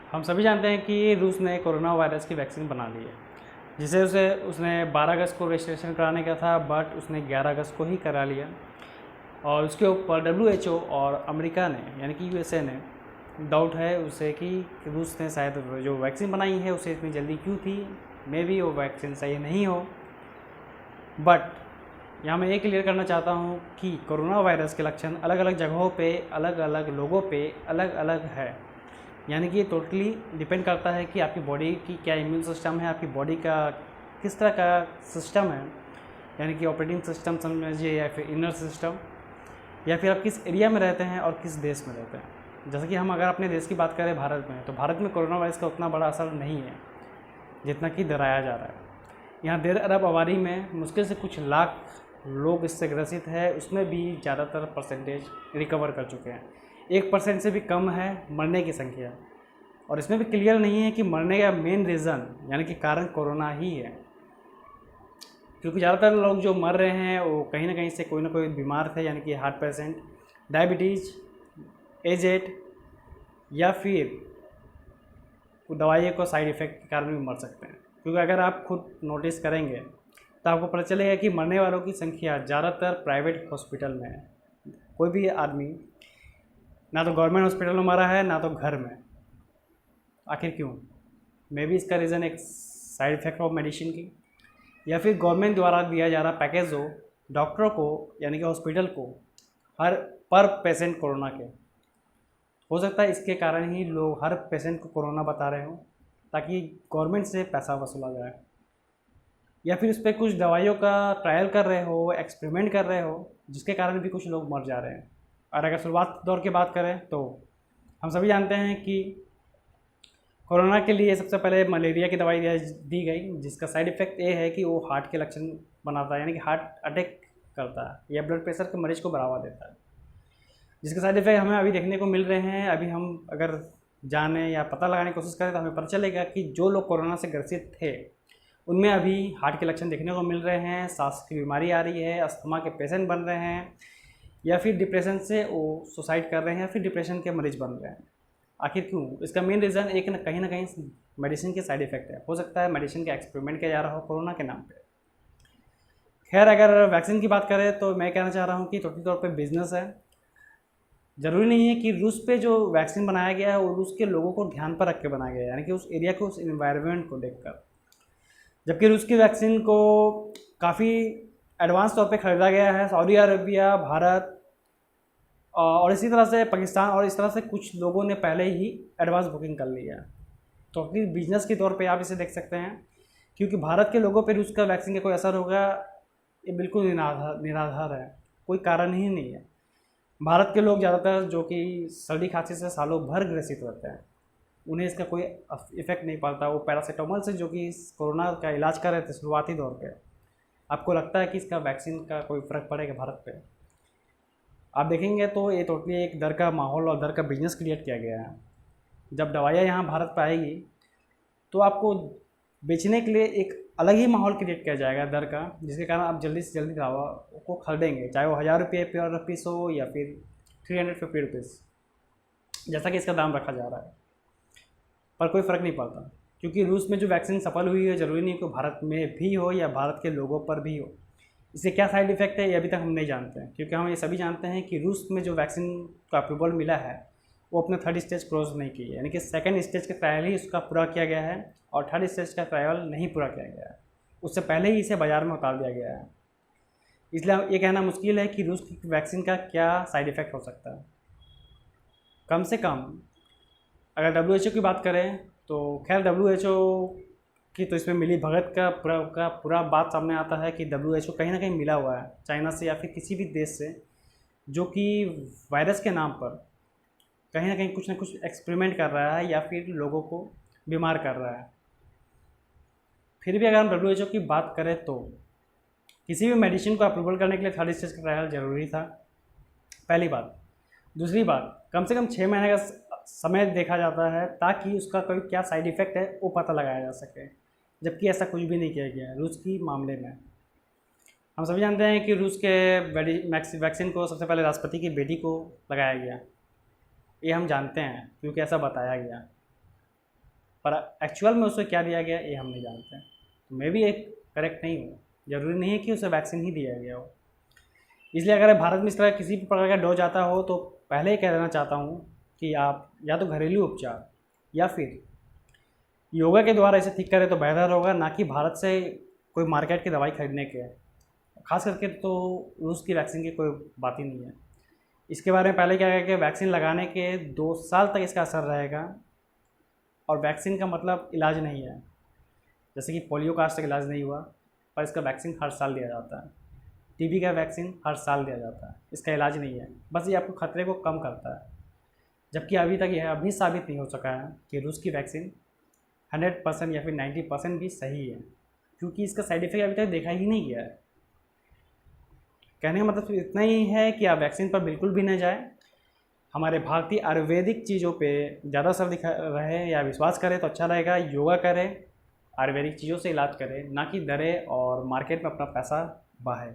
हम सभी जानते हैं कि रूस ने कोरोना वायरस की वैक्सीन बना ली है, जिसे उसने 12 अगस्त को रजिस्ट्रेशन कराने का था, बट उसने 11 अगस्त को ही करा लिया। और उसके ऊपर WHO और अमेरिका ने यानी कि USA ने डाउट है उसे कि रूस ने शायद जो वैक्सीन बनाई है उसे इतनी जल्दी क्यों थी, मे बी वो वैक्सीन सही नहीं हो। बट यहाँ मैं ये क्लियर करना चाहता हूँ कि कोरोना वायरस के लक्षण अलग अलग जगहों पे, अलग अलग लोगों पे अलग अलग है। यानी कि ये टोटली डिपेंड करता है कि आपकी बॉडी की क्या इम्यून सिस्टम है, आपकी बॉडी का किस तरह का सिस्टम है, यानी कि ऑपरेटिंग सिस्टम समझिए, या फिर इनर सिस्टम, या फिर आप किस एरिया में रहते हैं और किस देश में रहते हैं। जैसे कि हम अगर अपने देश की बात करें भारत में, तो भारत में कोरोना वायरस का उतना बड़ा असर नहीं है जितना कि डराया जा रहा है। यहाँ 1.5 अरब आबादी में मुश्किल से कुछ लाख लोग इससे ग्रसित है, उसमें भी ज़्यादातर परसेंटेज रिकवर कर चुके हैं। 1% से भी कम है मरने की संख्या, और इसमें भी क्लियर नहीं है कि मरने का मेन रीज़न यानी कि कारण कोरोना ही है, क्योंकि ज़्यादातर लोग जो मर रहे हैं वो कहीं ना कहीं से कोई ना कोई बीमार थे, यानी कि हार्ट पेशेंट, डायबिटीज़, एजेड, या फिर दवाइयों को साइड इफ़ेक्ट के कारण भी मर सकते हैं। क्योंकि अगर आप खुद नोटिस करेंगे तो आपको पता चलेगा कि मरने वालों की संख्या ज़्यादातर प्राइवेट हॉस्पिटल में है। कोई भी आदमी ना तो गवर्नमेंट हॉस्पिटल में मरा है ना तो घर में। आखिर क्यों? मे बी इसका रीज़न एक साइड इफ़ेक्ट ऑफ मेडिसिन की, या फिर गवर्नमेंट द्वारा दिया जा रहा पैकेज हो डॉक्टरों को यानी कि हॉस्पिटल को हर पर पेशेंट कोरोना के। हो सकता है इसके कारण ही लोग हर पेशेंट को कोरोना बता रहे हों, ताकि गवर्नमेंट से पैसा वसूला जाए, या फिर उस पर कुछ दवाइयों का ट्रायल कर रहे हो, एक्सपेरिमेंट कर रहे हो, जिसके कारण भी कुछ लोग मर जा रहे हैं। और अगर शुरुआत दौर की बात करें तो हम सभी जानते हैं कि कोरोना के लिए सबसे पहले मलेरिया की दवाई दी गई, जिसका साइड इफ़ेक्ट ये है कि वो हार्ट के लक्षण बनाता है, यानी कि हार्ट अटैक करता है या ब्लड प्रेशर के मरीज को बढ़ावा देता है, जिसके साइड इफ़ेक्ट हमें अभी देखने को मिल रहे हैं। अभी हम अगर जाने या पता लगाने की कोशिश करें तो हमें पता चलेगा कि जो लोग कोरोना से ग्रसित थे उनमें अभी हार्ट के लक्षण देखने को मिल रहे हैं, सांस की बीमारी आ रही है, अस्थमा के पेशेंट बन रहे हैं, या फिर डिप्रेशन से वो सुसाइड कर रहे हैं, या फिर डिप्रेशन के मरीज बन रहे हैं। आखिर क्यों? इसका मेन रीज़न एक न कहीं मेडिसिन के साइड इफ़ेक्ट है। हो सकता है मेडिसिन का एक्सपेरिमेंट किया जा रहा हो कोरोना के नाम पे। खैर, अगर वैक्सीन की बात करें तो मैं कहना चाह रहा हूँ कि टोटली तौर पे बिजनेस है। ज़रूरी नहीं है कि रूस पे जो वैक्सीन बनाया गया है वो रूस के लोगों को ध्यान पर रख के बनाया गया है, यानी कि उस एरिया को, उस इन्वायरमेंट को देखकर। जबकि रूस की वैक्सीन को काफ़ी एडवांस तौर पे ख़रीदा गया है सऊदी अरबिया, भारत और इसी तरह से पाकिस्तान, और इस तरह से कुछ लोगों ने पहले ही एडवांस बुकिंग कर ली है। तो अपनी बिजनेस के तौर पे आप इसे देख सकते हैं, क्योंकि भारत के लोगों पे रूस का वैक्सीन का कोई असर होगा ये बिल्कुल निराधार है, कोई कारण ही नहीं है। भारत के लोग ज़्यादातर जो कि सर्दी खांसी से सालों भर ग्रसित रहते हैं, उन्हें इसका कोई इफेक्ट नहीं पड़ता। वो पैरासीटामोल से जो कि कोरोना का इलाज कर रहे थे शुरुआती दौर पे, आपको लगता है कि इसका वैक्सीन का कोई फ़र्क पड़ेगा भारत पे? आप देखेंगे तो ये टोटली एक डर का माहौल और डर का बिजनेस क्रिएट किया गया है। जब दवाइयाँ यहाँ भारत पर आएगी तो आपको बेचने के लिए एक अलग ही माहौल क्रिएट किया जाएगा डर का, जिसके कारण आप जल्दी से जल्दी दवा को खरीदेंगे, चाहे वो 1000 रुपये पर पीस हो या फिर 350 रुपीज़, जैसा कि इसका दाम रखा जा रहा है। पर कोई फ़र्क नहीं पड़ता, क्योंकि रूस में जो वैक्सीन सफल हुई है ज़रूरी नहीं कि भारत में भी हो या भारत के लोगों पर भी हो। इससे क्या साइड इफ़ेक्ट है ये अभी तक हम नहीं जानते हैं, क्योंकि हम ये सभी जानते हैं कि रूस में जो वैक्सीन का अप्रूवल मिला है वो अपने 3rd स्टेज क्रॉस नहीं की है, यानी कि 2nd स्टेज का ट्रायल ही उसका पूरा किया गया है और 3rd स्टेज का ट्रायल नहीं पूरा किया गया है। उससे पहले ही इसे बाज़ार में उतार दिया गया है। इसलिए ये कहना मुश्किल है कि रूस की वैक्सीन का क्या साइड इफ़ेक्ट हो सकता है। कम से कम अगर WHO की बात करें तो खैर WHO की तो इसमें मिली भगत का पूरा बात सामने आता है कि WHO कहीं ना कहीं मिला हुआ है चाइना से या फिर किसी भी देश से, जो कि वायरस के नाम पर कहीं ना कहीं कुछ ना कुछ एक्सपेरिमेंट कर रहा है या फिर लोगों को बीमार कर रहा है। फिर भी अगर हम WHO की बात करें तो किसी भी मेडिसिन को अप्रूवल करने के लिए 3rd स्टेज का ट्रायल ज़रूरी था, पहली बात। दूसरी बात, कम से कम 6 महीने का समय देखा जाता है ताकि उसका कोई क्या साइड इफ़ेक्ट है वो पता लगाया जा सके, जबकि ऐसा कुछ भी नहीं किया गया है रूस की मामले में। हम सभी जानते हैं कि रूस के वैक्सीन को सबसे पहले राष्ट्रपति की बेटी को लगाया गया, ये हम जानते हैं क्योंकि ऐसा बताया गया। पर एक्चुअल में उसे क्या दिया गया ये हम नहीं जानते हैं। तो मैं भी एक करेक्ट नहीं हूँ, ज़रूरी नहीं है कि उसे वैक्सीन ही दिया गया हो। इसलिए अगर भारत में इस तरह किसी भी प्रकार का डोज आता हो तो पहले ही कह देना चाहता हूँ कि आप या तो घरेलू उपचार या फिर योगा के द्वारा इसे ठीक करें तो बेहतर होगा, ना कि भारत से कोई मार्केट की दवाई खरीदने के। खास करके तो रूस की वैक्सीन की कोई बात ही नहीं है। इसके बारे में पहले क्या है कि वैक्सीन लगाने के 2 साल तक इसका असर रहेगा, और वैक्सीन का मतलब इलाज नहीं है। जैसे कि पोलियो का आज तक इलाज नहीं हुआ, पर इसका वैक्सीन हर साल दिया जाता है। टीबी का वैक्सीन हर साल दिया जाता है, इसका इलाज नहीं है, बस ये आपको खतरे को कम करता है। जबकि अभी तक यह अभी साबित नहीं हो सका है कि रूस की वैक्सीन 100% या फिर 90% भी सही है, क्योंकि इसका साइड इफेक्ट अभी तक देखा ही नहीं गया है। कहने का मतलब इतना ही है कि आप वैक्सीन पर बिल्कुल भी न जाएं। हमारे भारतीय आयुर्वेदिक चीज़ों पे ज़्यादा असर दिखा रहे या विश्वास करें तो अच्छा रहेगा। योगा करें, आयुर्वेदिक चीज़ों से इलाज करें, ना कि डरे और मार्केट में अपना पैसा बहाएं।